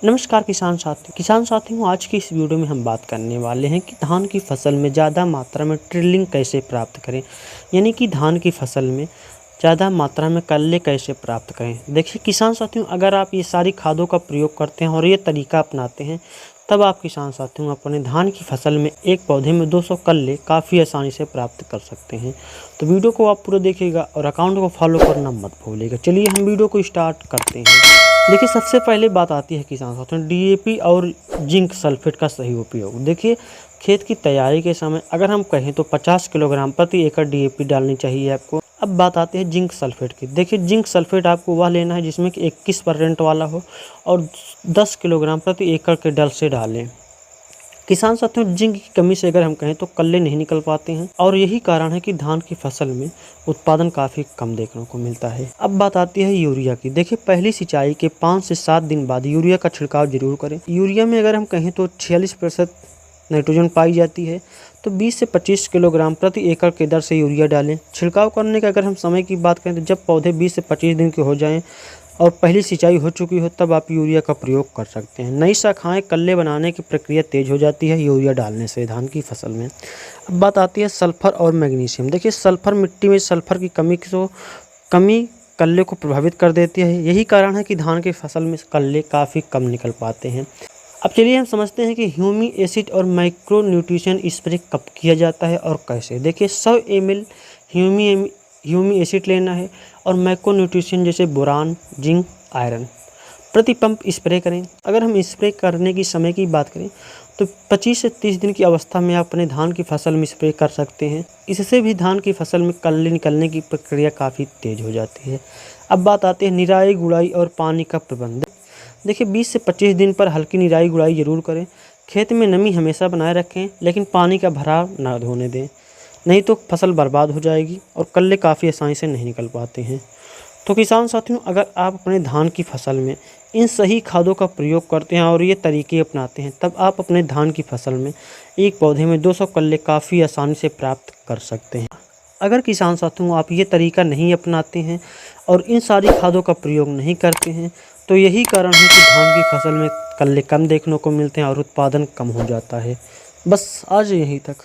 नमस्कार किसान साथियों, आज की इस वीडियो में हम बात करने वाले हैं कि धान की फसल में ज़्यादा मात्रा में ट्रिलिंग कैसे प्राप्त करें। यानी कि धान की फसल में ज़्यादा मात्रा में कल्ले कैसे प्राप्त करें। देखिए किसान साथियों, अगर आप ये सारी खादों का प्रयोग करते हैं और ये तरीका अपनाते हैं, तब आप किसान साथियों अपने धान की फसल में एक पौधे में 200 कल्ले काफ़ी आसानी से प्राप्त कर सकते हैं। तो वीडियो को आप पूरा देखिएगा और अकाउंट को फॉलो करना मत भूलिएगा। चलिए हम वीडियो को स्टार्ट करते हैं। देखिए सबसे पहले बात आती है किसान साथियों डीएपी और जिंक सल्फेट का सही उपयोग। देखिए खेत की तैयारी के समय अगर हम कहें तो 50 किलोग्राम प्रति एकड़ डीएपी डालनी चाहिए आपको। अब बात आती है जिंक सल्फेट की। देखिए जिंक सल्फेट आपको वह लेना है जिसमें कि 21% वाला हो और 10 किलोग्राम प्रति एकड़ के दर से डालें। किसान साथियों जिंक की कमी से अगर हम कहें तो कल्ले नहीं निकल पाते हैं और यही कारण है कि धान की फसल में उत्पादन काफ़ी कम देखने को मिलता है। अब बात आती है यूरिया की। देखिए पहली सिंचाई के 5 से 7 दिन बाद यूरिया का छिड़काव जरूर करें। यूरिया में अगर हम कहें तो 46% नाइट्रोजन पाई जाती है, तो 20 से 25 किलोग्राम प्रति एकड़ के दर से यूरिया डालें। छिड़काव करने का अगर हम समय की बात करें तो जब पौधे 20 से 25 दिन के हो जाएं और पहली सिंचाई हो चुकी हो तब आप यूरिया का प्रयोग कर सकते हैं। नई शाखाएं कल्ले बनाने की प्रक्रिया तेज हो जाती है यूरिया डालने से धान की फसल में। अब बात आती है सल्फर और मैग्नीशियम। देखिए सल्फर मिट्टी में सल्फर की कमी कल्ले को प्रभावित कर देती है। यही कारण है कि धान की फसल में कल्ले काफ़ी कम निकल पाते हैं। अब चलिए हम समझते हैं कि ह्यूमिक एसिड और माइक्रो न्यूट्रिशन स्प्रे कब किया जाता है और कैसे। देखिए 100 ml ह्यूमिक एसिड लेना है और मैक्रो न्यूट्रिशन जैसे बोरान, जिंक, आयरन प्रति पंप स्प्रे करें। अगर हम स्प्रे करने की समय की बात करें तो 25 से 30 दिन की अवस्था में आप अपने धान की फसल में स्प्रे कर सकते हैं। इससे भी धान की फसल में कल्ले निकलने की प्रक्रिया काफ़ी तेज हो जाती है। अब बात आती है निराई गुड़ाई और पानी का प्रबंध। देखिए 20 से 25 दिन पर हल्की निराई गुड़ाई जरूर करें। खेत में नमी हमेशा बनाए रखें, लेकिन पानी का भराव न होने दें, नहीं तो फसल बर्बाद हो जाएगी और कल्ले काफ़ी आसानी से नहीं निकल पाते हैं। तो किसान साथियों, अगर आप अपने धान की फसल में इन सही खादों का प्रयोग करते हैं और ये तरीके अपनाते हैं, तब आप अपने धान की फसल में एक पौधे में 200 कल्ले काफ़ी आसानी से प्राप्त कर सकते हैं। अगर किसान साथियों आप ये तरीका नहीं अपनाते हैं और इन सारी खादों का प्रयोग नहीं करते हैं, तो यही कारण है कि धान की फसल में कल्ले कम देखने को मिलते हैं और उत्पादन कम हो जाता है। बस आज यहीं तक।